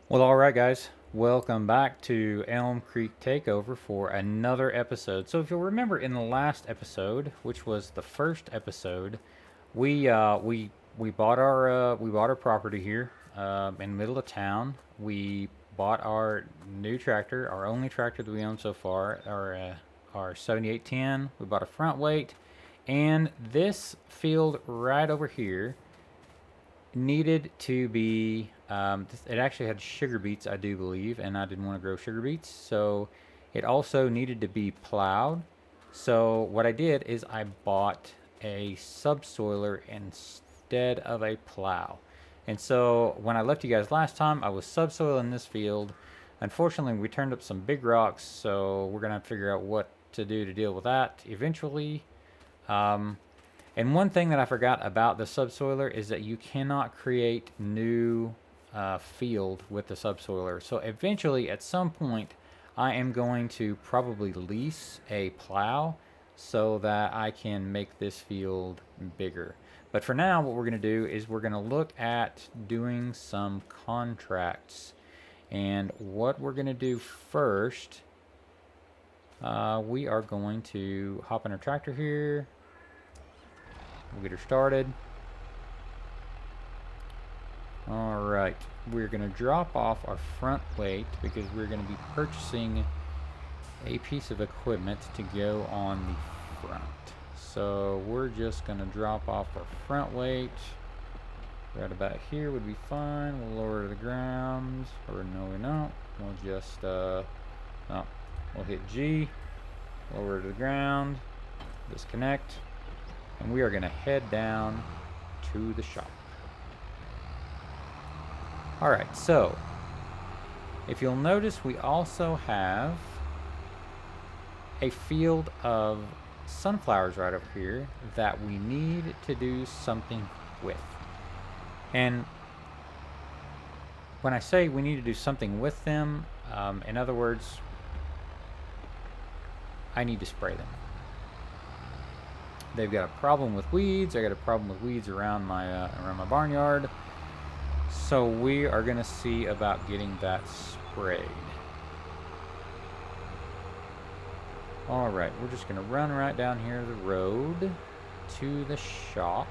Well, all right, guys. Welcome back to Elm Creek Takeover for another episode. So, if you'll remember, in the last episode, which was the first episode, we bought our property here in the middle of town. We bought our new tractor, our only tractor that we own so far, our 7810. We bought a front weight, and this field right over here needed to be. It actually had sugar beets, I do believe, and I didn't want to grow sugar beets, so it also needed to be plowed. So what I did is I bought a subsoiler instead of a plow. And so when I left you guys last time, I was subsoiling this field. Unfortunately, we turned up some big rocks, so we're gonna have to figure out what to do to deal with that eventually. Um, and one thing that I forgot about the subsoiler is that you cannot create new field with the subsoiler. So eventually, at some point, I am going to probably lease a plow so that I can make this field bigger. But for now, what we're going to do is we're going to look at doing some contracts. And what we're going to do first, we are going to hop in our tractor here. We'll get her started. Alright, we're going to drop off our front weight because we're going to be purchasing a piece of equipment to go on the front. So we're just going to drop off our front weight. Right about here would be fine. We'll lower to the ground. Or no, we don't. We'll just, we'll hit G, lower to the ground, disconnect, and we are going to head down to the shop. Alright, so if you'll notice, we also have a field of sunflowers right over here that we need to do something with. And when I say we need to do something with them, in other words, I need to spray them. They've got a problem with weeds. I got a problem with weeds around my barnyard. So we are going to see about getting that sprayed. Alright, we're just going to run right down here the road to the shop.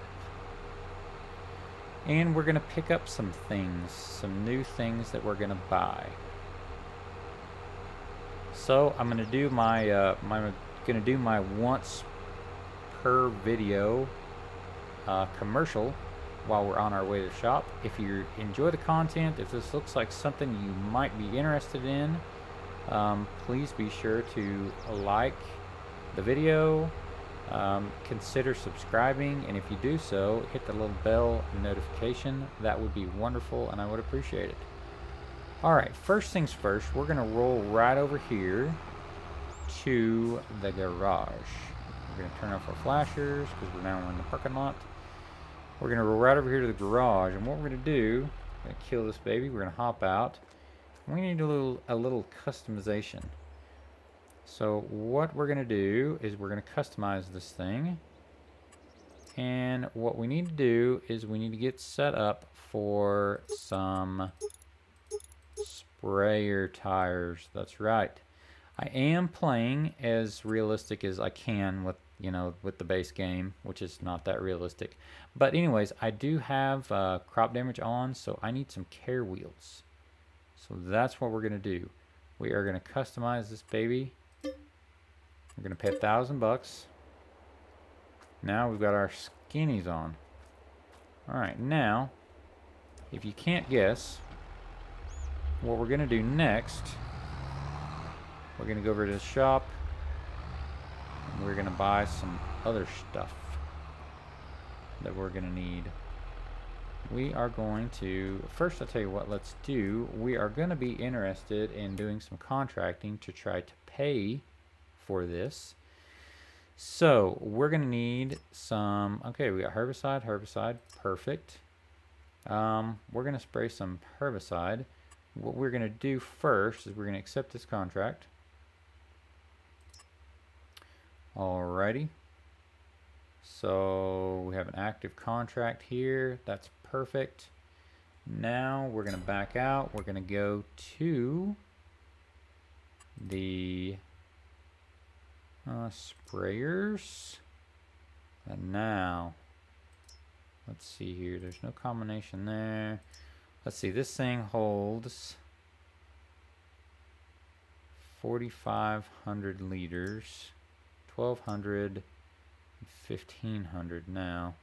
And we're going to pick up some things, some new things that we're going to buy. So I'm going to do my once per video commercial while we're on our way to the shop. If you enjoy the content, if this looks like something you might be interested in, please be sure to like the video, consider subscribing, and if you do so, hit the little bell notification. That would be wonderful and I would appreciate it. Alright, first things first, we're going to roll right over here to the garage. We're going to turn off our flashers because we're now in the parking lot. We're going to roll right over here to the garage, and what we're going to do, we're going to kill this baby, we're going to hop out. We need a little customization. So what we're going to do is we're going to customize this thing. And what we need to do is we need to get set up for some sprayer tires. That's right. I am playing as realistic as I can with with the base game, which is not that realistic. But anyways, I do have crop damage on, so I need some care wheels. So that's what we're going to do. We are going to customize this baby. We're going to pay $1,000. Now we've got our skinnies on. Alright, now, if you can't guess, what we're going to do next, we're going to go over to the shop. We're going to buy some other stuff that we're going to need. We are going to, first I'll tell you what, let's do, we are going to be interested in doing some contracting to try to pay for this. So we're going to need some, okay, we got herbicide, perfect. We're going to spray some herbicide. What we're going to do first is we're going to accept this contract. Alrighty. So we have an active contract here. That's perfect. Now we're going to back out. We're going to go to the sprayers. And now, let's see here. There's no combination there. Let's see. This thing holds 4,500 liters. 1,200, 1,500 now.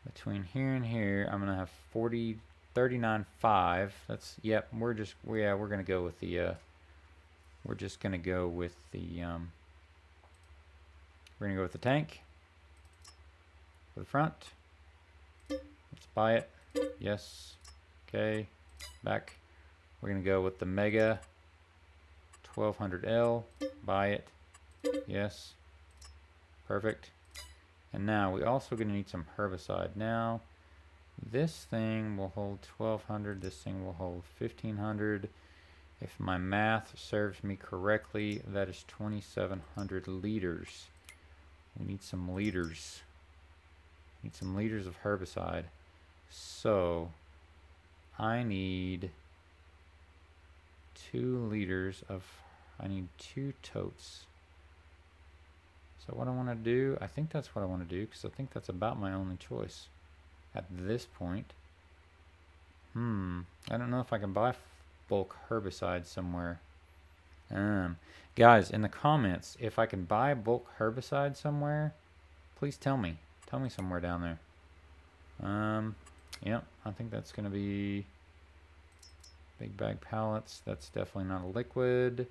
Between here and here, I'm gonna have 39.5. That's, yep. We're gonna go with the. We're just gonna go with the. We're gonna go with the tank. For the front. Let's buy it. Yes. Okay. Back. We're gonna go with the Mega 1200L. Buy it. Yes. Perfect. And now we also going to need some herbicide. Now this thing will hold 1,200. This thing will hold 1,500. If my math serves me correctly, that is 2,700 liters. We need some liters. Need some liters of herbicide. So I need 2 liters of. I need 2 totes. So what I want to do, I think that's what I want to do, because I think that's about my only choice at this point. I don't know if I can buy bulk herbicide somewhere. Guys, in the comments, if I can buy bulk herbicide somewhere, please tell me. Tell me somewhere down there. Yep, I think that's going to be big bag pallets. That's definitely not a liquid.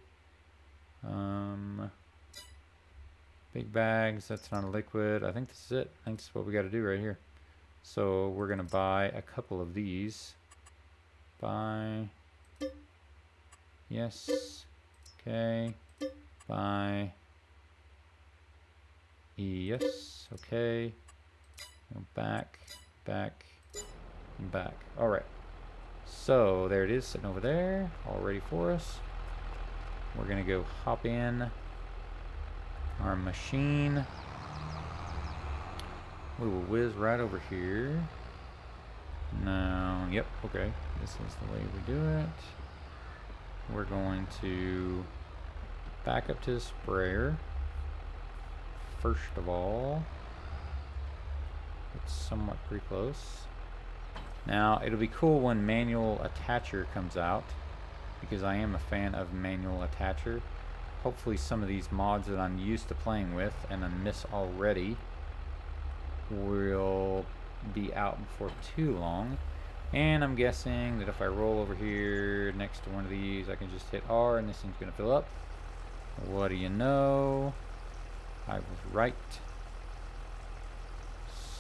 Big bags, that's not a liquid. I think this is it. I think this is what we got to do right here. So we're going to buy a couple of these. Buy. Yes. Okay. Buy. Yes. Okay. Go back, back, and back. All right. So there it is, sitting over there, all ready for us. We're going to go hop in our machine. We will whiz right over here. Now, yep, okay. This is the way we do it. We're going to back up to the sprayer. First of all, it's somewhat pretty close. Now, it'll be cool when manual attacher comes out, because I am a fan of manual attacher. Hopefully some of these mods that I'm used to playing with and I miss already will be out before too long. And I'm guessing that if I roll over here next to one of these, I can just hit R and this thing's going to fill up. What do you know? I was right.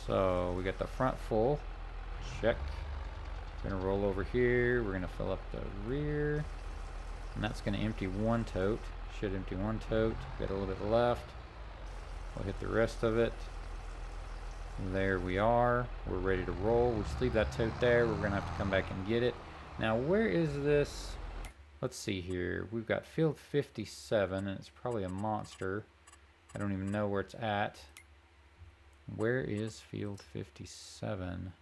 So we got the front full. Check. Going to roll over here. We're going to fill up the rear. And that's going to empty 1 tote. Should empty 1 tote. Got a little bit left. We'll hit the rest of it. There we are. We're ready to roll. We just leave that tote there. We're going to have to come back and get it. Now, where is this? Let's see here. We've got field 57, and it's probably a monster. I don't even know where it's at. Where is field 57?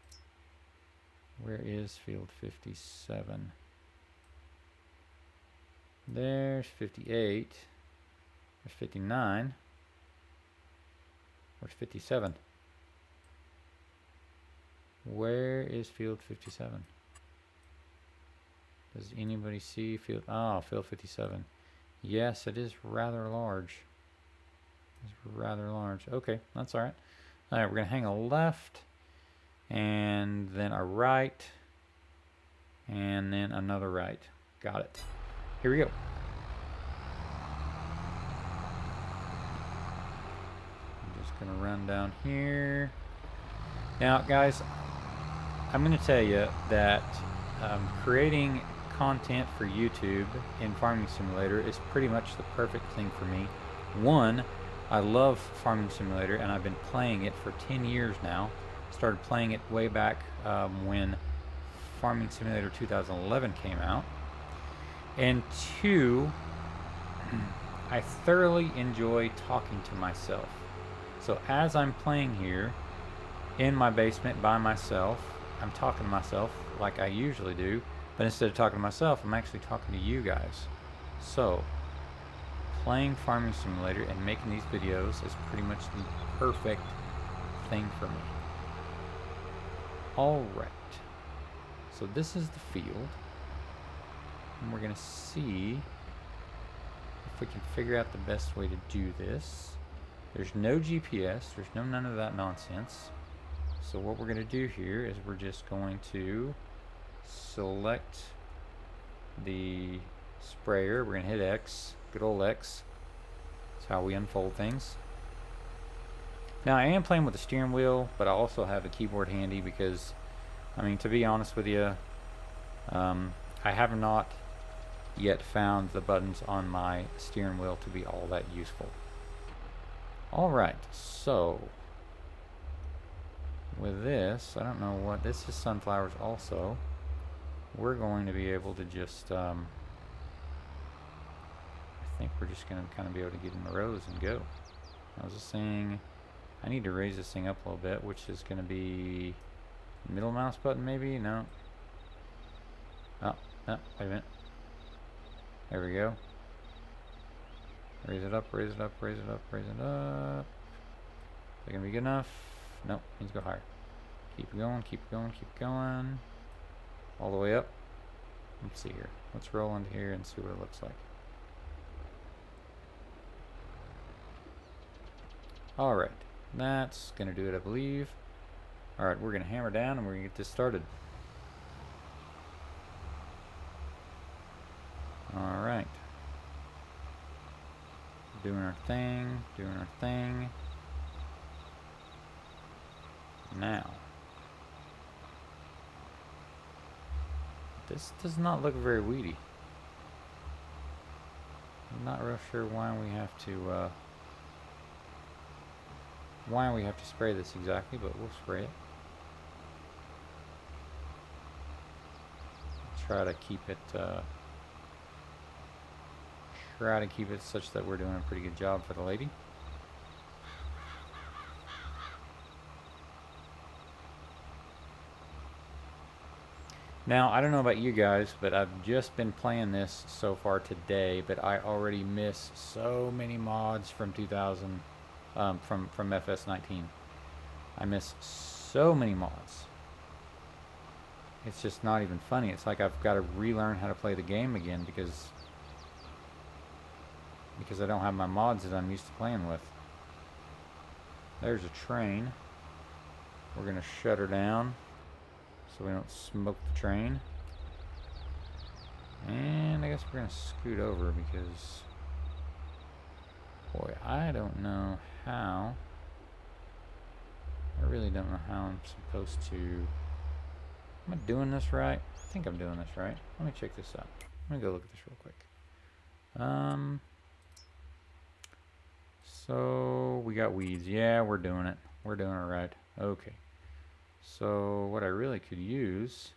Where is field 57? There's 58. There's 59. Where's 57? Where is field 57? Does anybody see field? Oh, field 57. Yes, it is rather large. It's rather large. Okay, that's all right. All right, we're going to hang a left, and then a right, and then another right. Got it. Here we go. I'm just going to run down here. Now, guys, I'm going to tell you that creating content for YouTube in Farming Simulator is pretty much the perfect thing for me. One, I love Farming Simulator, and I've been playing it for 10 years now. Started playing it way back when Farming Simulator 2011 came out. And two, I thoroughly enjoy talking to myself. So as I'm playing here in my basement by myself, I'm talking to myself like I usually do, but instead of talking to myself, I'm actually talking to you guys. So, playing Farming Simulator and making these videos is pretty much the perfect thing for me. Alright, so this is the field, and we're going to see if we can figure out the best way to do this. There's no GPS, there's none of that nonsense. So what we're going to do here is we're just going to select the sprayer. We're going to hit X, good old X. That's how we unfold things. Now I am playing with the steering wheel, but I also have a keyboard handy because, I mean, to be honest with you, I have not yet found the buttons on my steering wheel to be all that useful. Alright, so with this, I don't know what, this is sunflowers also. We're going to be able to just, I think we're just going to kind of be able to get in the rows and go. I was just saying, I need to raise this thing up a little bit, which is going to be middle mouse button maybe? No. Oh, no, wait a minute. There we go. Raise it up, raise it up, raise it up, raise it up. Is that going to be good enough? Nope, needs to go higher. Keep going, keep going, keep going. All the way up. Let's see here. Let's roll into here and see what it looks like. Alright, that's going to do it, I believe. Alright, we're going to hammer down and we're going to get this started. Alright. Doing our thing, doing our thing. Now, this does not look very weedy. I'm not real sure why we have to spray this exactly, but we'll spray it. Try to keep it such that we're doing a pretty good job for the lady. Now, I don't know about you guys, but I've just been playing this so far today, but I already miss so many mods from 2000, from FS19. I miss so many mods. It's just not even funny. It's like I've got to relearn how to play the game again because I don't have my mods that I'm used to playing with. There's a train. We're going to shut her down so we don't smoke the train. And I guess we're going to scoot over because, boy, I don't know how. I really don't know how I'm supposed to. Am I doing this right? I think I'm doing this right. Let me check this out. Let me go look at this real quick. So we got weeds. Yeah, we're doing it. We're doing it right. Okay. So what I really could use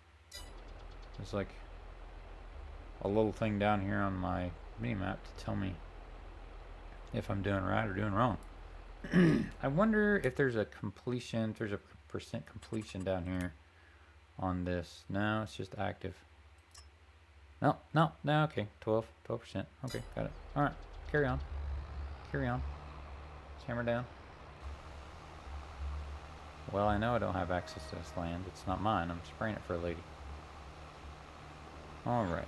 is like a little thing down here on my mini map to tell me if I'm doing right or doing wrong. I wonder if there's a completion, if there's a % completion down here on this. No, it's just active. No, okay, 12%. Okay, got it. Alright, carry on. Let's hammer down. Well, I know I don't have access to this land. It's not mine. I'm spraying it for a lady. Alright.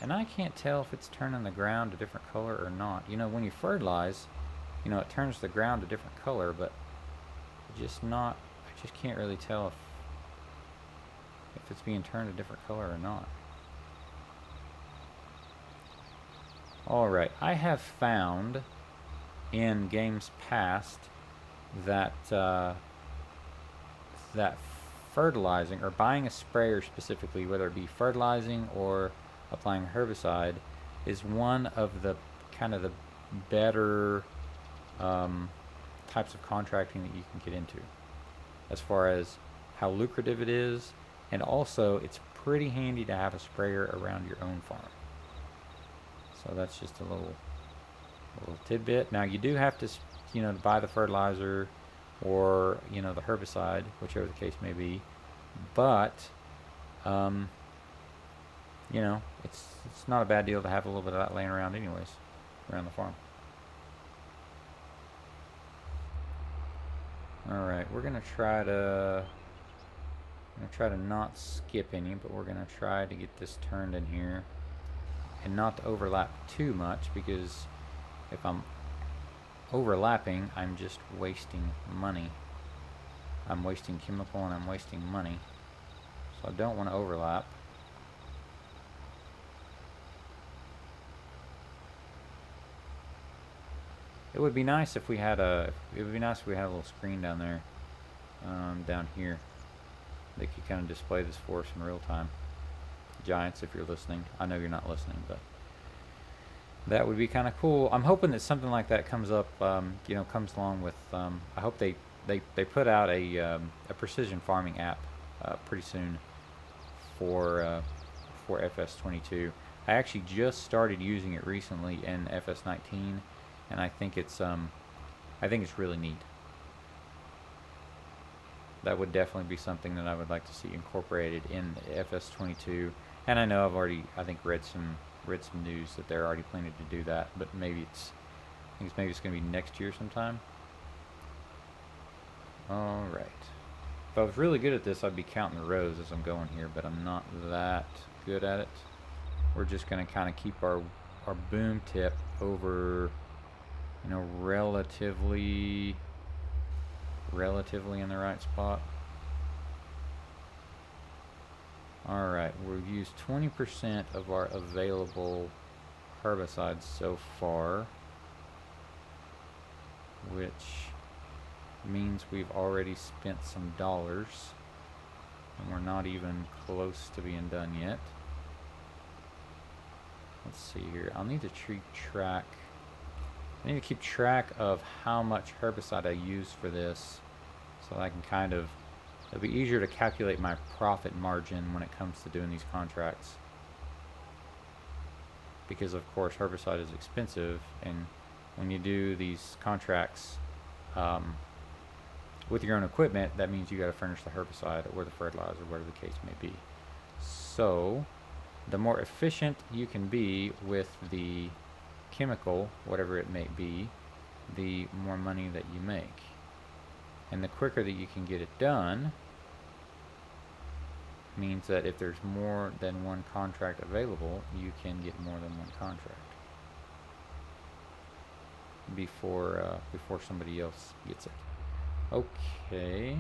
And I can't tell if it's turning the ground a different color or not. You know, when you fertilize, you know, it turns the ground a different color, but I just can't really tell if it's being turned a different color or not. Alright, I have found in games past that that fertilizing or buying a sprayer specifically, whether it be fertilizing or applying herbicide, is one of the kind of the better types of contracting that you can get into, as far as how lucrative it is, and also it's pretty handy to have a sprayer around your own farm. So that's just a little tidbit. Now you do have to, to buy the fertilizer or the herbicide, whichever the case may be. But, um, you know, it's not a bad deal to have a little bit of that laying around anyways, around the farm. Alright, we're gonna try to not skip any, but we're gonna try to get this turned in here and not to overlap too much, because if I'm overlapping, I'm just wasting money. I'm wasting chemical and I'm wasting money. So I don't want to overlap. It would be nice if we had a little screen down there, down here. They could kind of display this for us in real time. Giants, if you're listening. I know you're not listening, but that would be kind of cool. I'm hoping that something like that comes up, comes along with, I hope they put out a precision farming app pretty soon for FS22. I actually just started using it recently in FS19, and I think it's really neat. That would definitely be something that I would like to see incorporated in FS22. And I know I think read some news that they're already planning to do that, but maybe it's going to be next year sometime. All right. If I was really good at this, I'd be counting the rows as I'm going here, but I'm not that good at it. We're just going to kind of keep our boom tip over, relatively in the right spot. Alright, we've used 20% of our available herbicides so far, which means we've already spent some dollars, and we're not even close to being done yet. Let's see here. I'll need to keep track of how much herbicide I use for this, so I can it'll be easier to calculate my profit margin when it comes to doing these contracts. Because of course herbicide is expensive, and when you do these contracts with your own equipment, that means you got to furnish the herbicide or the fertilizer, whatever the case may be. So the more efficient you can be with the chemical, whatever it may be, the more money that you make. And the quicker that you can get it done means that if there's more than one contract available, you can get more than one contract before somebody else gets it. Okay,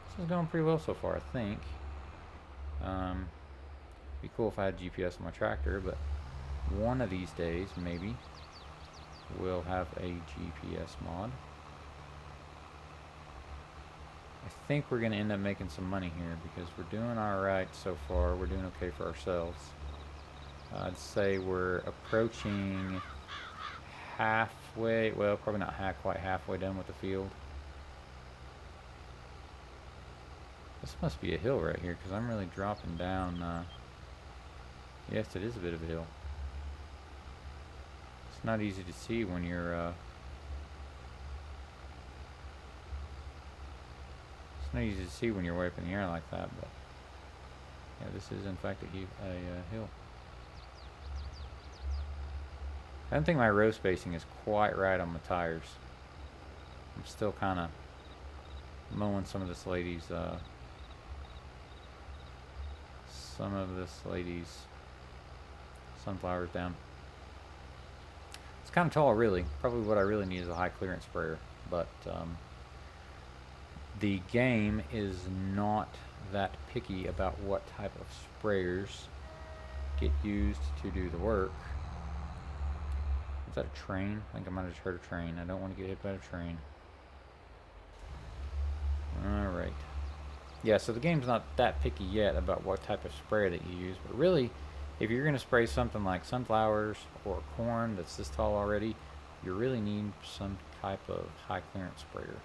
this is going pretty well so far, I think. Be cool if I had GPS on my tractor, but one of these days, maybe, we'll have a GPS mod. I think we're going to end up making some money here because we're doing alright so far. We're doing okay for ourselves. I'd say we're approaching halfway, well, probably not quite halfway done with the field. This must be a hill right here because I'm really dropping down. Yes, it is a bit of a hill. It's not easy to see when you're way up in the air like that, but yeah, this is in fact a hill. I don't think my row spacing is quite right on my tires. I'm still kind of mowing some of this lady's sunflowers down. It's kind of tall, really. Probably what I really need is a high clearance sprayer, but the game is not that picky about what type of sprayers get used to do the work. Is that a train? I think I might have just heard a train. I don't want to get hit by a train. Alright. Yeah, so the game's not that picky yet about what type of sprayer that you use, but really, if you're going to spray something like sunflowers or corn that's this tall already, you really need some type of high clearance sprayer.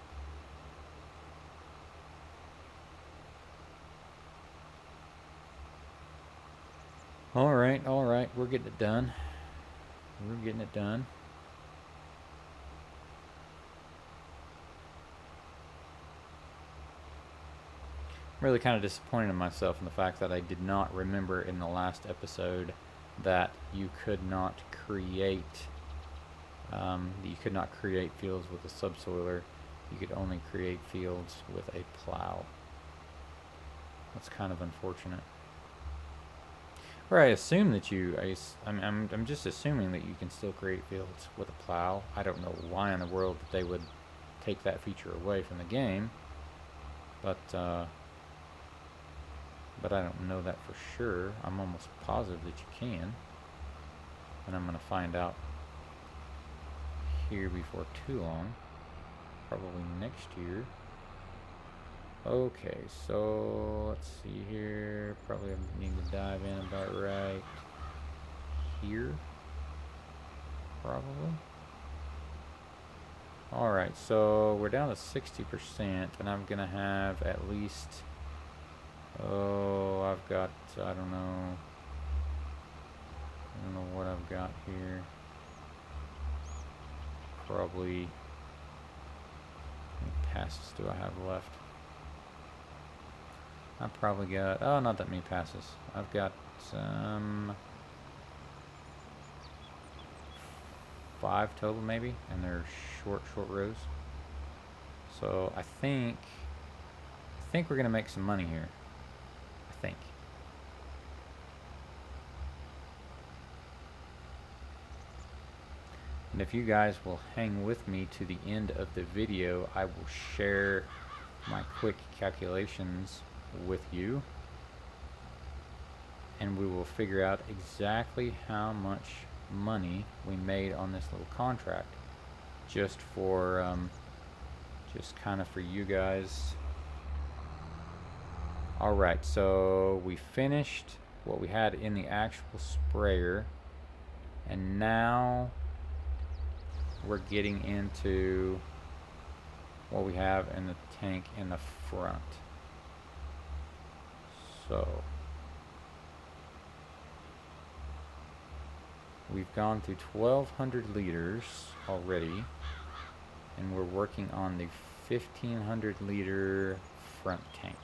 Alright, we're getting it done. really kind of disappointed in myself in the fact that I did not remember in the last episode that you could not create fields with a subsoiler. You could only create fields with a plow. That's kind of unfortunate. Or I assume that I'm just assuming that you can still create fields with a plow. I don't know why in the world that they would take that feature away from the game, but I don't know that for sure. I'm almost positive that you can, and I'm gonna find out here before too long, probably next year. Okay, so let's see here. Probably need to dive in about right here. Probably. Alright, so we're down to 60%, and I'm gonna have at least, I've got, I don't know what I've got here. Probably, how many passes do I have left? I've probably got, not that many passes. I've got 5 total maybe, and they're short rows. So I think we're gonna make some money here. I think. And if you guys will hang with me to the end of the video, I will share my quick calculations with you, and we will figure out exactly how much money we made on this little contract, just for just kind of for you guys. Alright, so we finished what we had in the actual sprayer, and now we're getting into what we have in the tank in the front. So we've gone through 1,200 liters already, and we're working on the 1,500 liter front tank.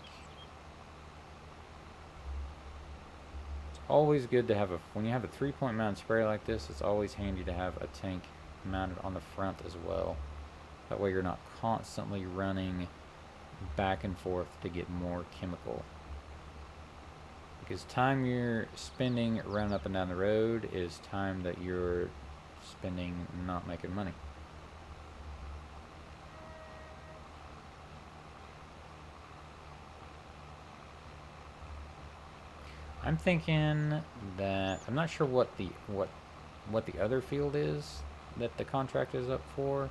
It's always good to have when you have a 3-point mounted sprayer like this, it's always handy to have a tank mounted on the front as well. That way you're not constantly running back and forth to get more chemical. Because time you're spending running up and down the road is time that you're spending not making money. I'm thinking that I'm not sure what the other field is that the contract is up for,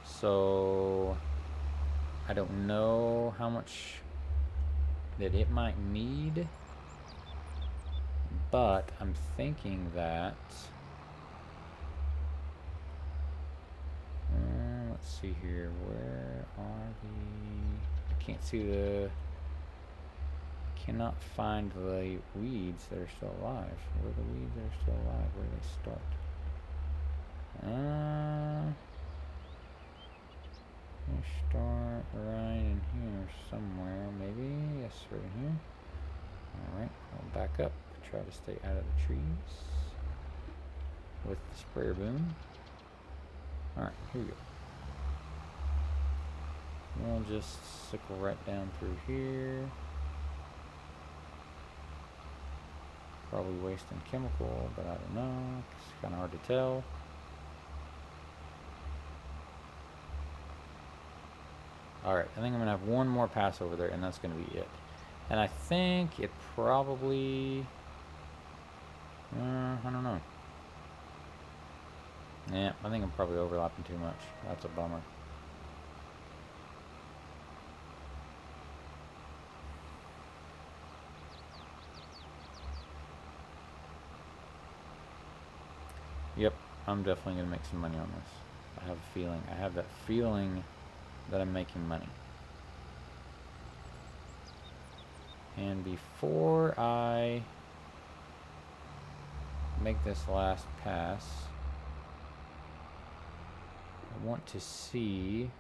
so I don't know how much that it might need, but I'm thinking that let's see here, where are I can't see cannot find the weeds that are still alive. Where are the weeds that are still alive? Where do they start? They start right in here somewhere, maybe. Yes, right in here. Alright, I'll back up. Try to stay out of the trees with the sprayer boom. Alright, here we go. We'll just sickle right down through here. Probably wasting chemical, but I don't know. It's kind of hard to tell. Alright, I think I'm going to have one more pass over there, and that's going to be it. And I think it probably... I don't know. Yeah, I think I'm probably overlapping too much. That's a bummer. Yep, I'm definitely going to make some money on this. I have a feeling. I have that feeling that I'm making money. And before I make this last pass, I want to see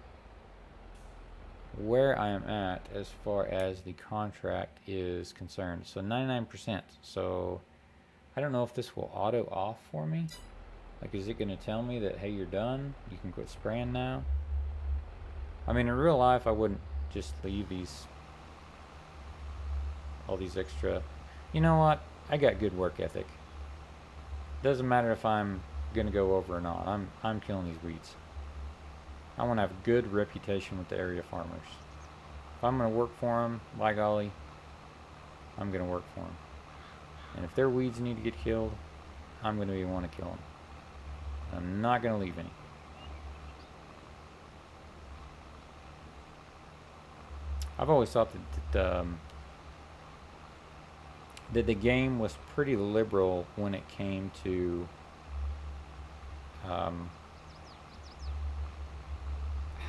where I am at as far as the contract is concerned. So 99%. So I don't know if this will auto off for me. Like, is it going to tell me that, hey, you're done? You can quit spraying now? I mean, in real life, I wouldn't just leave all these extra. You know what? I got good work ethic. Doesn't matter if I'm going to go over or not. I'm killing these weeds. I want to have a good reputation with the area farmers. If I'm going to work for them, by golly, I'm going to work for them. And if their weeds need to get killed, I'm going to be one to kill them. I'm not going to leave any. I've always thought that the game was pretty liberal when it came to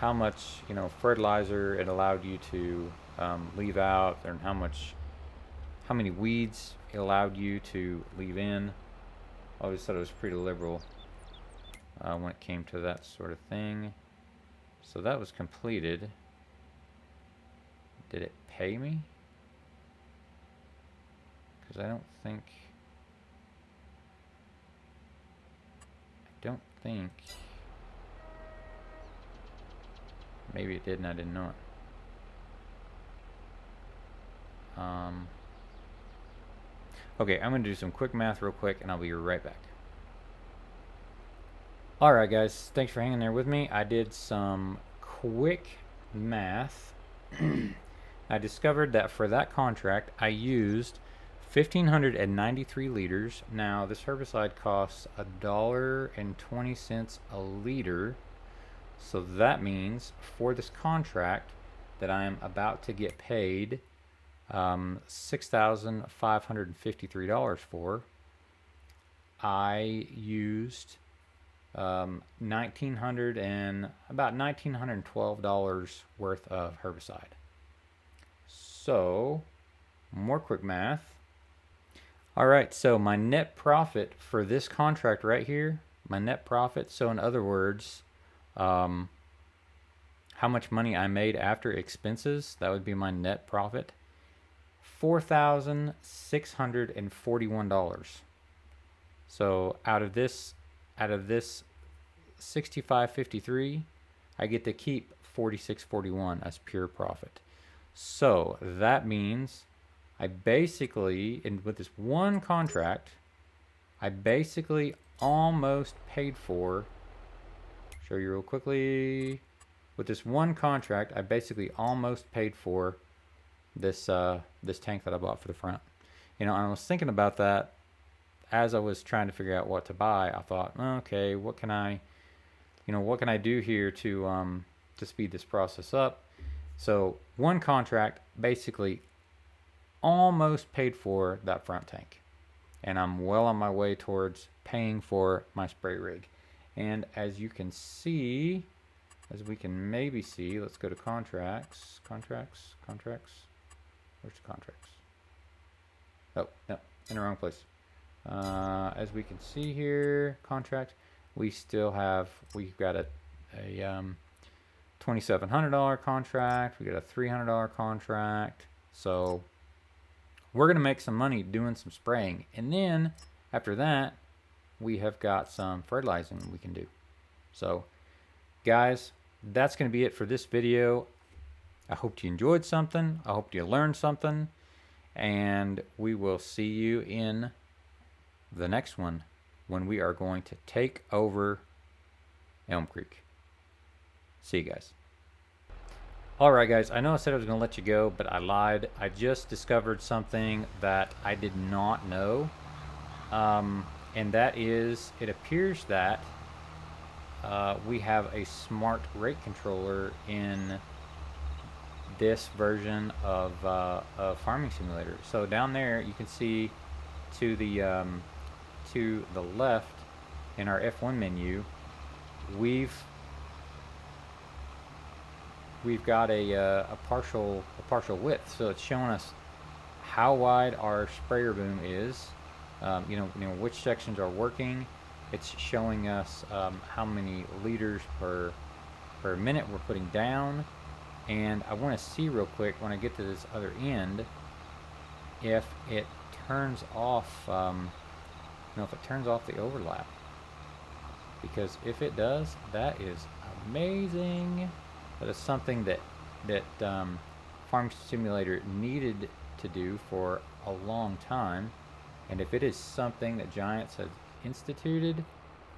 how much, you know, fertilizer it allowed you to leave out, and how many weeds it allowed you to leave in. I always thought it was pretty liberal when it came to that sort of thing. So that was completed. Did it pay me? Because I don't think maybe it did and I didn't know it. Okay, I'm gonna do some quick math real quick and I'll be right back. Alright guys, thanks for hanging there with me. I did some quick math. I discovered that for that contract I used 1,593 liters. Now this herbicide costs $1.20 a liter. So that means for this contract that I am about to get paid $6,553 for, I used about $1,912 worth of herbicide. So more quick math. All right, so my net profit for this contract right here, my net profit, so in other words, how much money I made after expenses, that would be my net profit, $4,641. So out of this 65.53, I get to keep 46.41 as pure profit. So that means I basically, with this one contract, I basically almost paid for, show you real quickly, with this one contract, I basically almost paid for this this tank that I bought for the front. You know, I was thinking about that as I was trying to figure out what to buy. I thought, okay, what can I do here to speed this process up? So one contract basically almost paid for that front tank, and I'm well on my way towards paying for my spray rig. And as you can see, as we can maybe see, let's go to contracts. Where's the contracts? Oh, no, in the wrong place. As we can see here, contract, we've got a $2,700 contract. We got a $300 contract. So we're going to make some money doing some spraying. And then after that, we have got some fertilizing we can do. So guys, that's going to be it for this video. I hope you enjoyed something. I hope you learned something. And we will see you in the next one when we are going to take over Elm Creek. See you guys. Alright guys, I know I said I was going to let you go, but I lied. I just discovered something that I did not know. And that is, it appears that we have a smart rate controller in this version of Farming Simulator. So down there you can see to the left in our F1 menu, we've got a partial width, so it's showing us how wide our sprayer boom is. You know which sections are working. It's showing us how many liters per minute we're putting down. And I want to see real quick when I get to this other end if it turns off, if it turns off the overlap. Because if it does, that is amazing. That is something that Farm Simulator needed to do for a long time. And if it is something that Giants has instituted,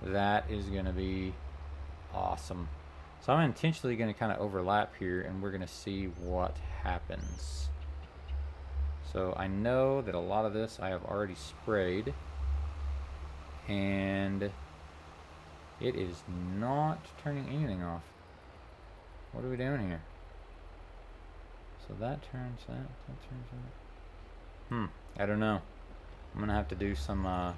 that is going to be awesome. So I'm intentionally going to kind of overlap here, and we're going to see what happens. So I know that a lot of this I have already sprayed, and it is not turning anything off. What are we doing here? So that turns that turns that. I don't know. I'm going to have to do some, I'm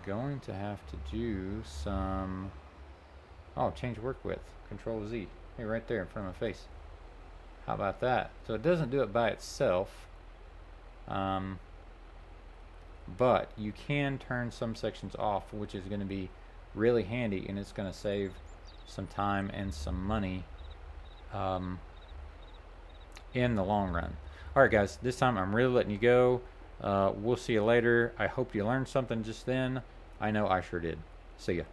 going to have to do some, change work width, Control Z. Hey, right there in front of my face. How about that? So it doesn't do it by itself, but you can turn some sections off, which is going to be really handy, and it's going to save some time and some money in the long run. Alright guys, this time I'm really letting you go. We'll see you later. I hope you learned something just then. I know I sure did. See ya.